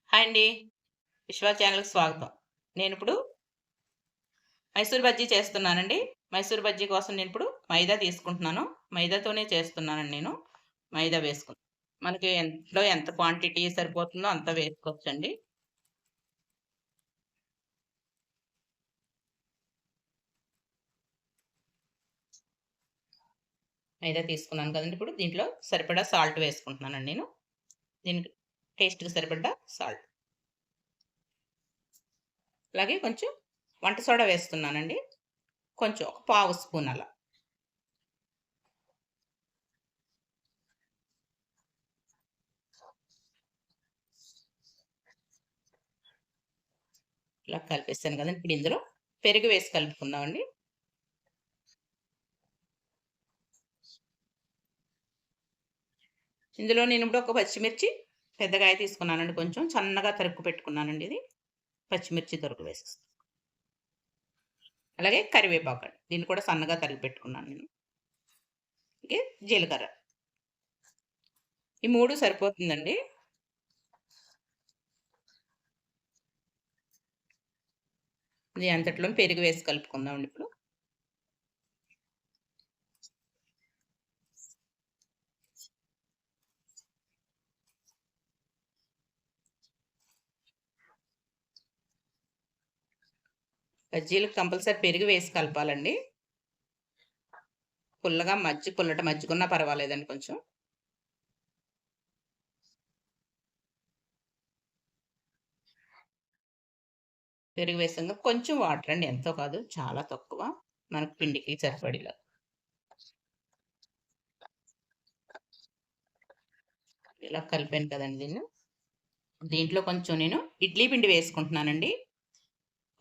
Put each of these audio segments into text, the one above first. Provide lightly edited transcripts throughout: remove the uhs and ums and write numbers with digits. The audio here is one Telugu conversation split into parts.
హాయ్ అండి. విశ్వ ఛానల్‌కి స్వాగతం. నేనిప్పుడు మైసూర్ బజ్జీ చేస్తున్నానండి. మైసూర్ బజ్జీ కోసం నేనిప్పుడు మైదా తీసుకుంటున్నాను. మైదాతోనే చేస్తున్నానండి నేను. మైదా వేసుకొని. మనకి ఇంట్లో ఎంత క్వాంటిటీ సరిపోతుందో అంత వేసుకోవచ్చండి. మైదా తీసుకున్నాను కదండీ! ఇప్పుడు దీంట్లో సరిపడా సాల్ట్ వేసుకుంటున్నానండి నేను. దీనికి టేస్ట్‌కి సరిపడా సాల్ట్. అలాగే కొంచెం వంట సోడా వేస్తున్నానండి. కొంచెం ఒక పావు స్పూన్ అలా. ఇలా కలిపేసాను కదండీ! ఇప్పుడు ఇందులో పెరుగు వేసి కలుపుకుందామండి. ఇందులో నేనిప్పుడు ఒక పచ్చిమిర్చి పెద్దగాయ తీసుకున్నానండి కొంచెం. సన్నగా తరుక్కు పెట్టుకున్నానండి ఇది. పచ్చిమిర్చి తరుకు వేసేస్తాను. అలాగే కరివేపాకండి. దీన్ని కూడా సన్నగా తరిగి పెట్టుకున్నాను నేను. అలాగే జీలకర్ర. ఈ 3 సరిపోతుందండి. ఇది అంతట్లో పెరుగు వేసి కలుపుకుందామండి ఇప్పుడు. బజ్జీలకు కంపల్సరీ పెరుగు వేసి కలపాలండి. పుల్లగా పుల్లటి మజ్జిగున్నా పర్వాలేదండి కొంచెం. పెరుగు వేసాక కొంచెం వాటర్ అండి. ఎంతో కాదు. చాలా తక్కువ. మనకు పిండికి సరిపడేలా. ఇలా కలిపాను కదండీ దీన్ని. దీంట్లో కొంచెం నేను ఇడ్లీ పిండి వేసుకుంటున్నానండి.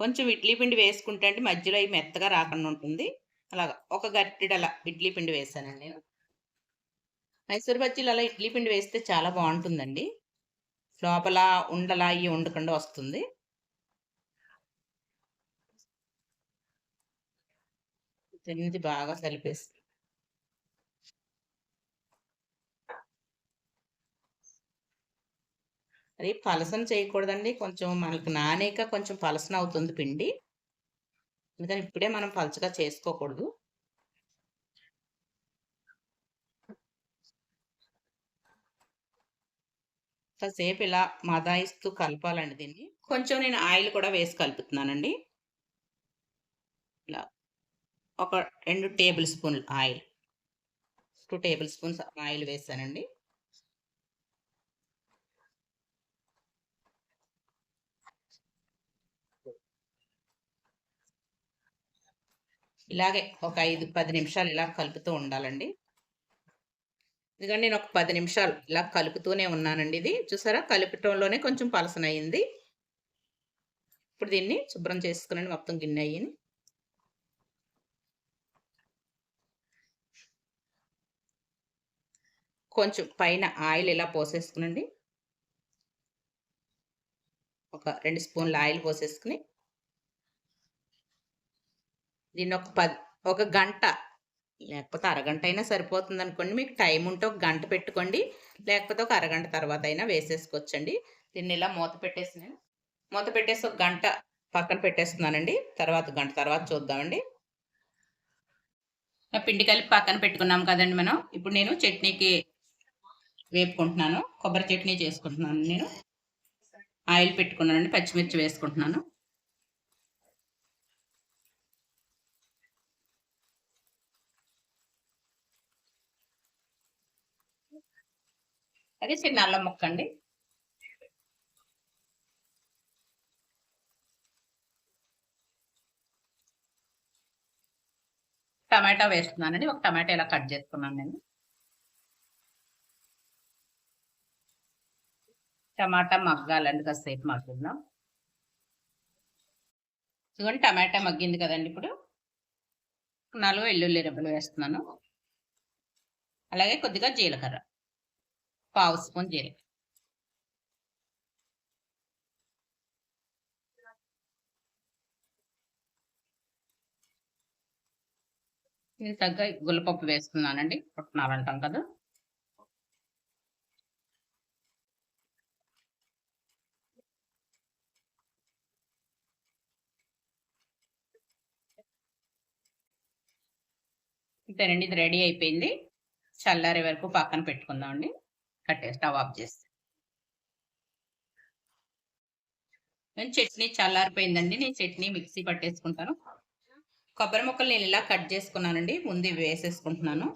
కొంచెం ఇడ్లీ పిండి వేసుకుంటే అంటే మధ్యలో అయి మెత్తగా రాకుండా ఉంటుంది. అలాగా ఒక గరిటెడలా ఇడ్లీ పిండి వేశానండి నేను. మైసూర్ బజ్జీలు అలా ఇడ్లీ పిండి వేస్తే చాలా బావుంటుందండి. లోపల ఉండలా అయ్యి ఉండకుండా వస్తుంది. దీన్ని బాగా కలిపేసి అది పలసన చేయకూడదండి. కొంచెం మనకు నానాక కొంచెం పలసన అవుతుంది పిండి. అందుకని ఇప్పుడే మనం పలచగా చేసుకోకూడదు. కాసేపు ఇలా మదాయిస్తూ కలపాలండి దీన్ని. కొంచెం నేను ఆయిల్ కూడా వేసి కలుపుతున్నానండి. ఇలా ఒక 2 టేబుల్ స్పూన్‌లు ఆయిల్. 2 టేబుల్ స్పూన్స్ ఆయిల్ వేశానండి. ఇలాగే ఒక 10 నిమిషాలు ఇలా కలుపుతూ ఉండాలండి. ఎందుకంటే నేను ఒక 10 నిమిషాలు ఇలా కలుపుతూనే ఉన్నానండి ఇది. చూసారా? కలపటంలోనే కొంచెం పలసనయింది. ఇప్పుడు దీన్ని శుభ్రం చేసుకునండి మొత్తం గిన్నె అయ్యిని. కొంచెం పైన ఆయిల్ ఇలా పోసేసుకునండి. ఒక 2 స్పూన్‌ల ఆయిల్ పోసేసుకొని దీన్ని ఒక గంట లేకపోతే అరగంట అయినా సరిపోతుందనుకోండి. మీకు టైం ఉంటే ఒక గంట పెట్టుకోండి. లేకపోతే ఒక అరగంట తర్వాత అయినా వేసేసుకోవచ్చండి. దీన్ని ఇలా మూత పెట్టేసి ఒక గంట పక్కన పెట్టేస్తున్నానండి. గంట తర్వాత చూద్దామండి. పిండి కలిపి పక్కన పెట్టుకున్నాం కదండీ మనం. ఇప్పుడు నేను చట్నీకి వేపుకుంటున్నాను. కొబ్బరి చట్నీ చేసుకుంటున్నాను నేను. ఆయిల్ పెట్టుకున్నానండి. పచ్చిమిర్చి వేసుకుంటున్నాను. అది చిన్న అల్లం ముక్కండి. టమాటా వేస్తున్నానండి. ఒక టమాటా ఇలా కట్ చేసుకున్నాను నేను. టమాటా మగ్గాలండి. కాసేపు మగ్గిద్దాం. ఇదిగోండి టమాటా మగ్గింది కదండీ ఇప్పుడు. 4 వెల్లుల్లి రెబ్బలు వేస్తున్నాను. అలాగే కొద్దిగా జీలకర్ర. పావు స్పూన్ జీలకర్ర. దీనికి తగ్గ గుల్లపప్పు వేస్తున్నానండి. పుట్నాలంటాం కదా! ఇంతేనండి, ఇది రెడీ అయిపోయింది. చల్లారే వరకు పక్కన పెట్టుకుందామండి. స్టవ్ ఆఫ్ చేసి. నేను చట్నీ చల్లారిపోయిందండి. నేను చట్నీ మిక్సీ పట్టేసుకుంటాను. కొబ్బరి ముక్కలు నేను ఇలా కట్ చేసుకున్నానండి. ముందు ఇవి వేసేసుకుంటున్నాను.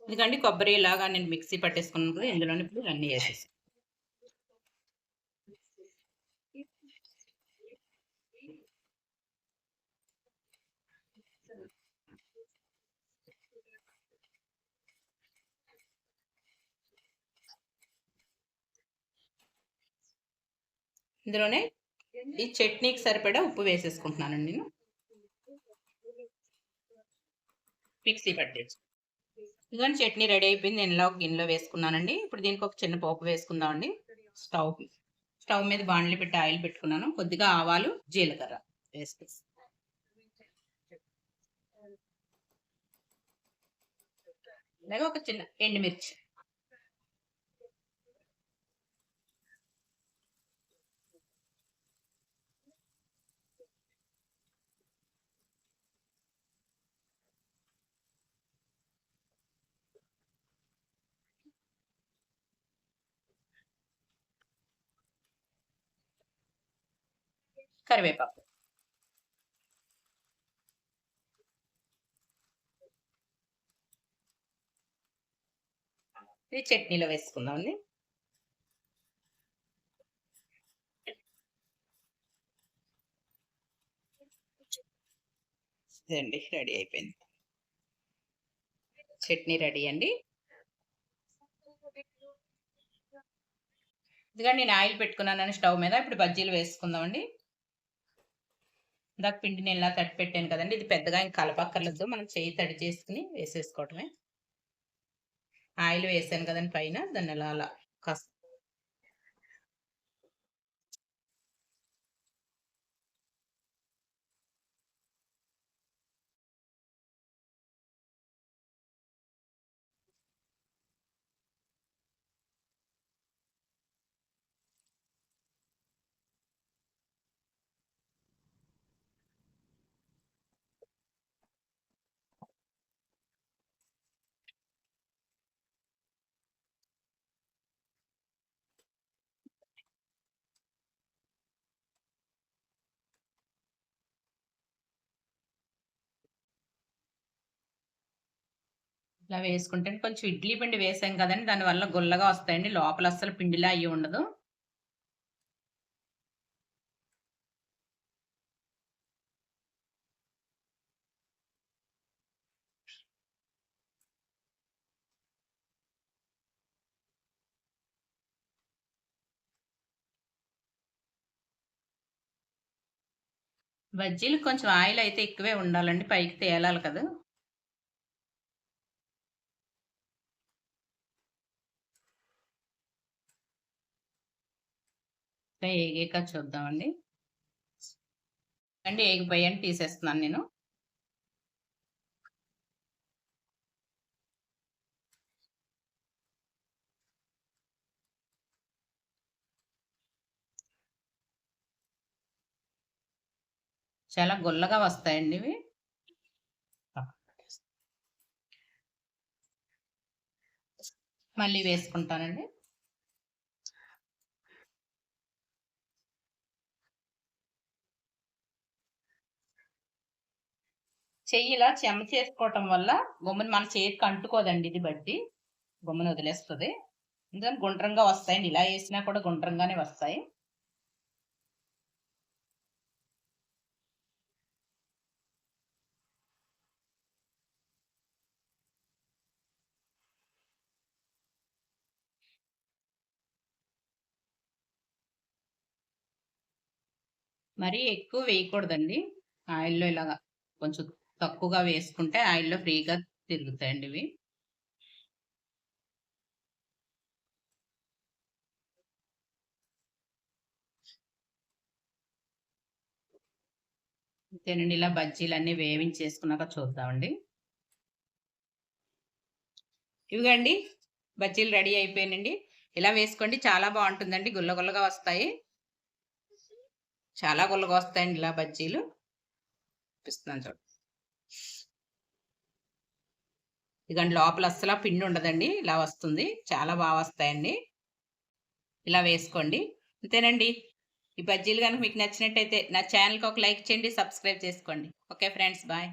ఎందుకంటే కొబ్బరి ఇలాగా నేను మిక్సీ పట్టేసుకున్నాను కదా, ఇందులోనే ఇప్పుడు అన్నీ వేసేసి. ఇందులోనే ఈ చట్నీకి సరిపడా ఉప్పు వేసేసుకుంటున్నానండి. నేను మిక్సీ పట్టేసి. ఇదిగోండి చట్నీ రెడీ అయిపోయింది. నేను ఇలా ఒక గిన్నెలో వేసుకున్నానండి. ఇప్పుడు దీనికి ఒక చిన్న పోపు వేసుకుందామండి. స్టవ్ మీద బాండ్లీ పెట్టి ఆయిల్ పెట్టుకున్నాను. కొద్దిగా ఆవాలు, జీలకర్ర వేసుకేసి, అలాగే ఒక చిన్న ఎండుమిర్చి, కరివేపాకు. ఇది చట్నీలో వేసుకుందామండి. ఇదండి రెడీ అయిపోయింది. చట్నీ రెడీ అండి. ఇదిగా నేను ఆయిల్ పెట్టుకున్నానని స్టవ్ మీద. ఇప్పుడు బజ్జీలు వేసుకుందామండి. ఇందాక పిండిని ఇలా తడి పెట్టాను కదండి, ఇది పెద్దగా ఇంకా కలపక్కర్లేదు. మనం చేయి తడి చేసుకుని వేసేసుకోవటమే. ఆయిల్ వేసాను కదండి పైన, దాన్ని అలా అలా ఇలా వేసుకుంటే, కొంచెం ఇడ్లీ పిండి వేసాం కదండి, దానివల్ల గుల్లగా వస్తాయండి. లోపల అస్సలు పిండిలా అయ్యి ఉండదు. బజ్జీలు కొంచెం ఆయిల్ అయితే ఎక్కువే ఉండాలండి, పైకి తేలాలి కదా. ఏగాక చూద్దామండి. ఏగిపోయాని తీసేస్తున్నాను నేను. చాలా గుల్లగా వస్తాయండి ఇవి. మళ్ళీ వేసుకుంటానండి. చెయ్యి ఇలా చెమ్మ చేసుకోవటం వల్ల గుమ్మని మన చేతికి అంటుకోదండి, ఇది బట్టి గుమ్మని వదిలేస్తుంది. ఎందుకంటే గుండ్రంగా వస్తాయండి, ఇలా వేసినా కూడా గుండ్రంగానే వస్తాయి. మరీ ఎక్కువ వేయకూడదండి ఆయిల్లో. ఇలాగా కొంచెం తక్కువగా వేసుకుంటే ఆయిల్లో ఫ్రీగా తిరుగుతాయండి ఇవి. అంతేనండి, ఇలా బజ్జీలన్నీ వేయించేసుకున్నాక చూద్దామండి. ఇవిగండి బజ్జీలు రెడీ అయిపోయానండి. ఇలా వేసుకోండి, చాలా బాగుంటుందండి. గుల్లగుల్లగా వస్తాయి, చాలా గుల్లగా వస్తాయండి ఇలా బజ్జీలు. చూపిస్తున్నాను చూడండి. ఇదిగోండి లోపల అస్సలు పిండి ఉండదండి. ఇలా వస్తుంది. చాలా బాగా వస్తాయండి. ఇలా వేసుకోండి. అంతేనండి. ఈ బజ్జీలు గనుక మీకు నచ్చినట్టయితే నా ఛానెల్‌కి ఒక లైక్ చేయండి. సబ్స్క్రైబ్ చేసుకోండి. Okay friends. బాయ్.